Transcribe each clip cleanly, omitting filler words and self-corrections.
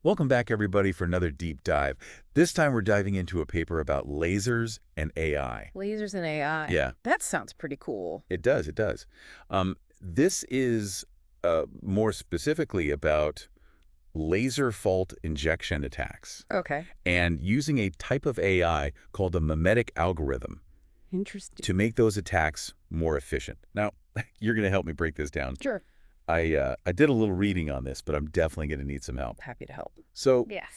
Welcome back, everybody, for another deep dive. This time we're diving into a paper about lasers and AI. Lasers and AI. Yeah, That sounds pretty cool. it does, it does. This is more specifically about laser fault injection attacks Okay. and using a type of AI called a memetic algorithm Interesting. to make those attacks more efficient. Now, you're going to help me break this down. Sure. I did a little reading on this, but I'm definitely going to need some help. Happy to help. So Yes.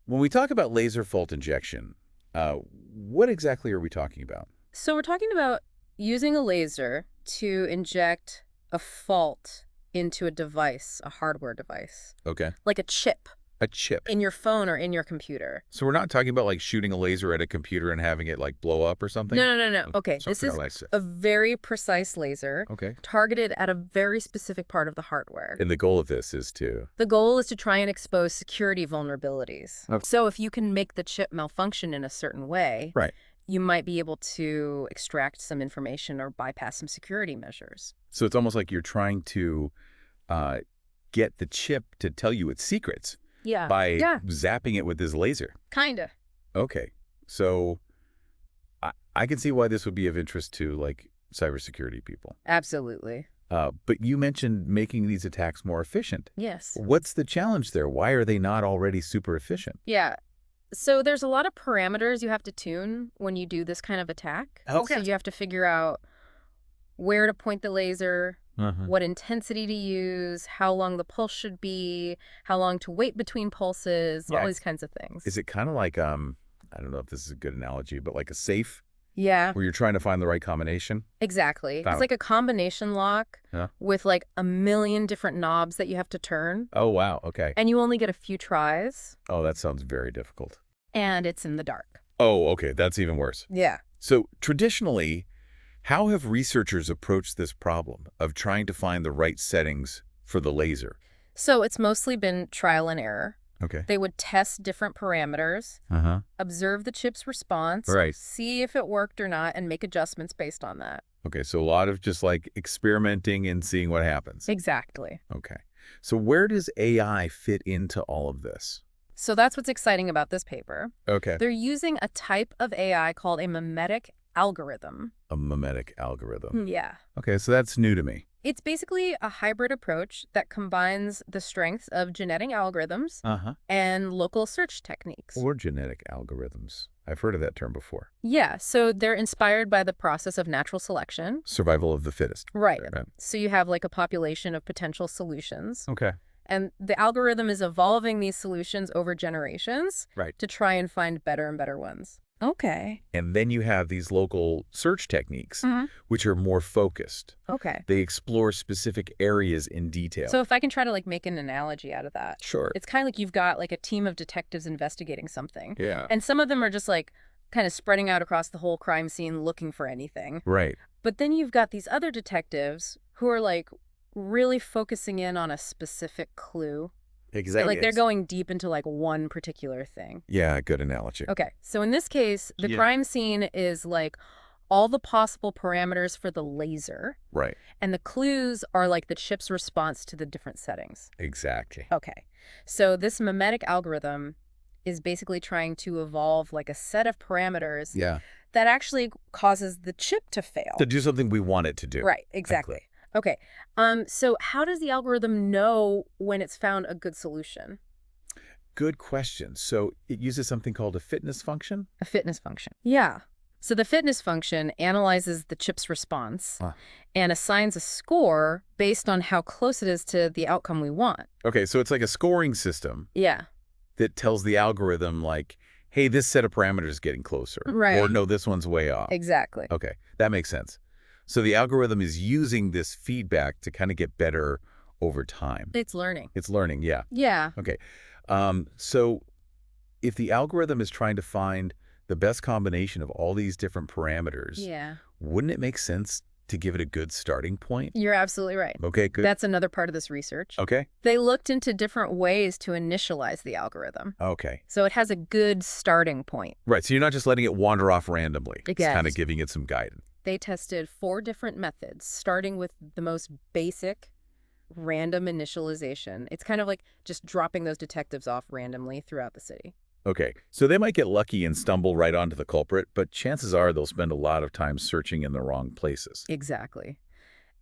when we talk about laser fault injection, what exactly are we talking about? So we're talking about using a laser to inject a fault into a device, a hardware device, Okay. like a chip A chip. in your phone or in your computer. So we're not talking about like shooting a laser at a computer and having it like blow up or something? No. Okay, this Something is like a very precise laser Okay. targeted at a very specific part of the hardware. And the goal of this is to... The goal is to try and expose security vulnerabilities. Okay. So if you can make the chip malfunction in a certain way, Right. you might be able to extract some information or bypass some security measures. So it's almost like you're trying to get the chip to tell you its secrets Yeah. by Yeah. zapping it with this laser. Kinda. Okay. So I can see why this would be of interest to like cybersecurity people. Absolutely. But you mentioned making these attacks more efficient. Yes. What's the challenge there? Why are they not already super efficient? Yeah. So there's a lot of parameters you have to tune when you do this kind of attack. Okay. So you have to figure out where to point the laser, Uh-huh. what intensity to use, how long the pulse should be, how long to wait between pulses, Yeah. all these kinds of things. Is it kind of like, I don't know if this is a good analogy, but like a safe Yeah, where you're trying to find the right combination? exactly. Found. It's like a combination lock Yeah. with like a million different knobs that you have to turn, Oh, wow. Okay. and you only get a few tries, Oh, that sounds very difficult. and it's in the dark. Oh, okay. That's even worse. Yeah. So traditionally, how have researchers approached this problem of trying to find the right settings for the laser? So it's mostly been trial and error. Okay. They would test different parameters, Uh-huh. observe the chip's response, Right. see if it worked or not, and make adjustments based on that. Okay. So a lot of just like experimenting and seeing what happens. Exactly. Okay. So where does AI fit into all of this? So that's what's exciting about this paper. Okay. They're using a type of AI called a memetic algorithm. A memetic algorithm. Yeah. Okay. So that's new to me. It's basically a hybrid approach that combines the strengths of genetic algorithms Uh-huh. and local search techniques. Or genetic algorithms. I've heard of that term before. Yeah, so they're inspired by the process of natural selection. Survival of the fittest. Right. Right. So you have like a population of potential solutions. Okay. And the algorithm is evolving these solutions over generations Right. to try and find better and better ones. Okay. And then you have these local search techniques, Mhm. which are more focused. Okay. They explore specific areas in detail. So if I can try to like make an analogy out of that, Sure. it's kind of like you've got like a team of detectives investigating something. Yeah. And some of them are just like kind of spreading out across the whole crime scene looking for anything. Right. But then you've got these other detectives who are like really focusing in on a specific clue. Exactly. Like they're going deep into like one particular thing. Yeah, good analogy. Okay. So in this case, the Yeah. crime scene is like all the possible parameters for the laser, Right. and the clues are like the chip's response to the different settings. Exactly. Okay. So this memetic algorithm is basically trying to evolve like a set of parameters Yeah. that actually causes the chip to fail. To do something we want it to do. Right, exactly. Okay. So how does the algorithm know when it's found a good solution? Good question. So it uses something called a fitness function? A fitness function. Yeah. So the fitness function analyzes the chip's response Huh. and assigns a score based on how close it is to the outcome we want. Okay, so it's like a scoring system Yeah. that tells the algorithm like, hey, this set of parameters is getting closer. Right. Or no, this one's way off. Exactly. Okay, that makes sense. So the algorithm is using this feedback to kind of get better over time. It's learning. It's learning, yeah. Yeah. Okay. So if the algorithm is trying to find the best combination of all these different parameters, Yeah. wouldn't it make sense to give it a good starting point? You're absolutely right. Okay, good. That's another part of this research. Okay. They looked into different ways to initialize the algorithm. Okay. So it has a good starting point. Right, so you're not just letting it wander off randomly. It's kind of Yes. giving it some guidance. They tested 4 different methods, starting with the most basic, random initialization. It's kind of like just dropping those detectives off randomly throughout the city. Okay, so they might get lucky and stumble right onto the culprit, but chances are they'll spend a lot of time searching in the wrong places. Exactly.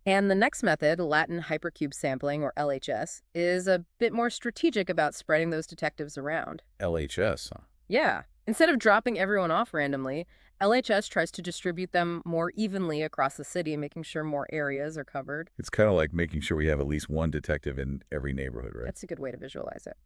And the next method, Latin Hypercube Sampling, or LHS, is a bit more strategic about spreading those detectives around. LHS, huh? Yeah. Instead of dropping everyone off randomly, LHS tries to distribute them more evenly across the city, making sure more areas are covered. It's kind of like making sure we have at least one detective in every neighborhood, right? That's a good way to visualize it.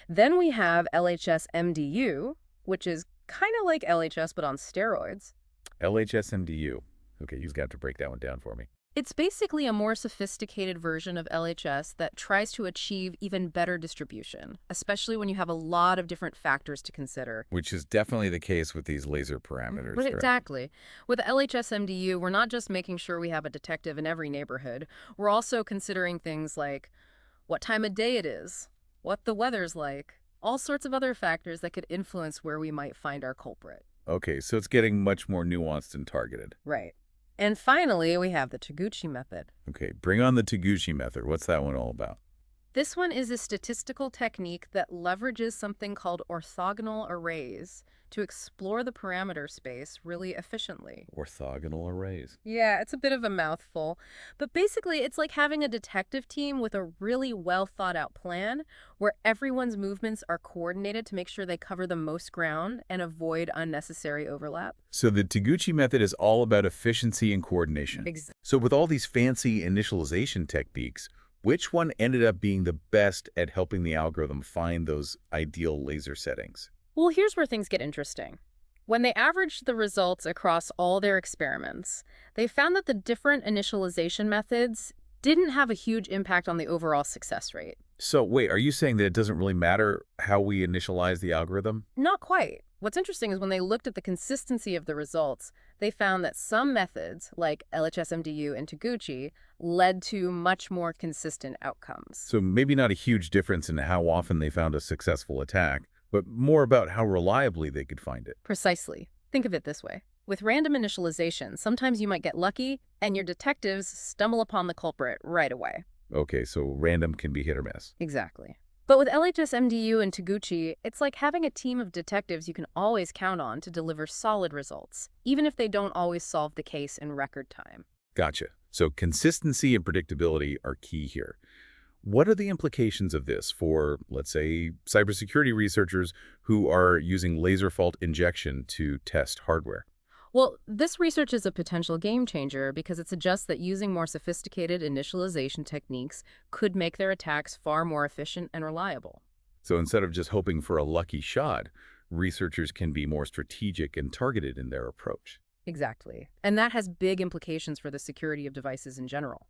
Then we have LHSMDU, which is kind of like LHS but on steroids. LHSMDU. Okay, you've got to break that one down for me. It's basically a more sophisticated version of LHS that tries to achieve even better distribution, especially when you have a lot of different factors to consider. Which is definitely the case with these laser parameters, right? Exactly. With LHSMDU, we're not just making sure we have a detective in every neighborhood. We're also considering things like what time of day it is, what the weather's like, all sorts of other factors that could influence where we might find our culprit. Okay, so it's getting much more nuanced and targeted. Right. And finally, we have the Taguchi method. Okay, bring on the Taguchi method. What's that one all about? This one is a statistical technique that leverages something called orthogonal arrays to explore the parameter space really efficiently. Orthogonal arrays. Yeah, it's a bit of a mouthful, but basically it's like having a detective team with a really well thought out plan where everyone's movements are coordinated to make sure they cover the most ground and avoid unnecessary overlap. So the Taguchi method is all about efficiency and coordination. Exactly. So with all these fancy initialization techniques, which one ended up being the best at helping the algorithm find those ideal laser settings? Well, here's where things get interesting. When they averaged the results across all their experiments, they found that the different initialization methods didn't have a huge impact on the overall success rate. So wait, are you saying that it doesn't really matter how we initialize the algorithm? Not quite. What's interesting is when they looked at the consistency of the results, they found that some methods, like LHSMDU and Taguchi, led to much more consistent outcomes. So maybe not a huge difference in how often they found a successful attack, but more about how reliably they could find it. Precisely. Think of it this way. With random initialization, sometimes you might get lucky, and your detectives stumble upon the culprit right away. Okay, so random can be hit or miss. Exactly. But with LHSMDU and Taguchi, it's like having a team of detectives you can always count on to deliver solid results, even if they don't always solve the case in record time. Gotcha. So consistency and predictability are key here. What are the implications of this for, let's say, cybersecurity researchers who are using laser fault injection to test hardware? Well, this research is a potential game changer because it suggests that using more sophisticated initialization techniques could make their attacks far more efficient and reliable. So instead of just hoping for a lucky shot, researchers can be more strategic and targeted in their approach. Exactly. And that has big implications for the security of devices in general.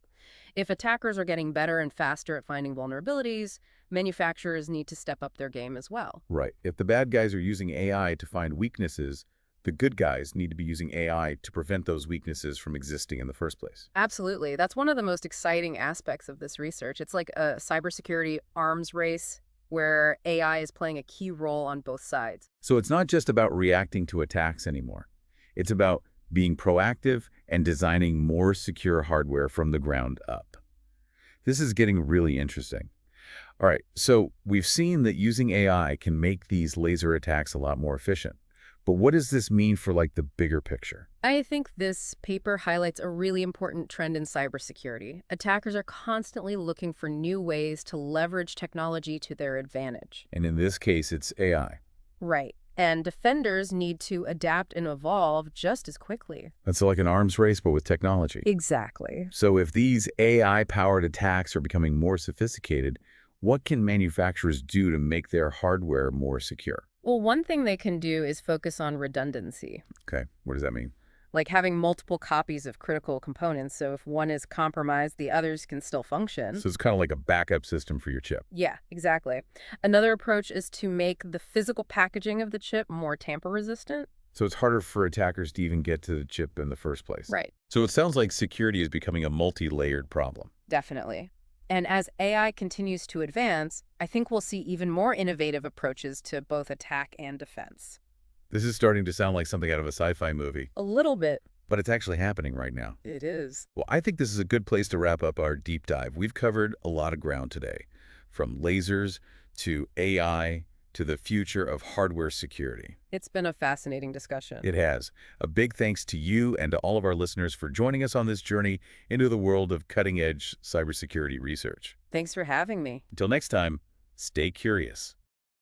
If attackers are getting better and faster at finding vulnerabilities, manufacturers need to step up their game as well. Right. If the bad guys are using AI to find weaknesses, the good guys need to be using AI to prevent those weaknesses from existing in the first place. Absolutely. That's one of the most exciting aspects of this research. It's like a cybersecurity arms race where AI is playing a key role on both sides. So it's not just about reacting to attacks anymore. It's about being proactive and designing more secure hardware from the ground up. This is getting really interesting. All right, so we've seen that using AI can make these laser attacks a lot more efficient. But what does this mean for the bigger picture? I think this paper highlights a really important trend in cybersecurity. Attackers are constantly looking for new ways to leverage technology to their advantage. And in this case, it's AI. Right. And defenders need to adapt and evolve just as quickly. That's like an arms race, but with technology. Exactly. So if these AI-powered attacks are becoming more sophisticated, what can manufacturers do to make their hardware more secure? Well, one thing they can do is focus on redundancy, Okay, what does that mean? like having multiple copies of critical components, so if one is compromised, the others can still function. So it's kind of like a backup system for your chip. Yeah, exactly. Another approach is to make the physical packaging of the chip more tamper-resistant. So it's harder for attackers to even get to the chip in the first place. Right. So it sounds like security is becoming a multi-layered problem. Definitely. And as AI continues to advance, I think we'll see even more innovative approaches to both attack and defense. This is starting to sound like something out of a sci-fi movie. A little bit. but it's actually happening right now. It is. Well, I think this is a good place to wrap up our deep dive. We've covered a lot of ground today, from lasers to AI to the future of hardware security. It's been a fascinating discussion. It has. A big thanks to you and to all of our listeners for joining us on this journey into the world of cutting-edge cybersecurity research. Thanks for having me. Until next time, stay curious.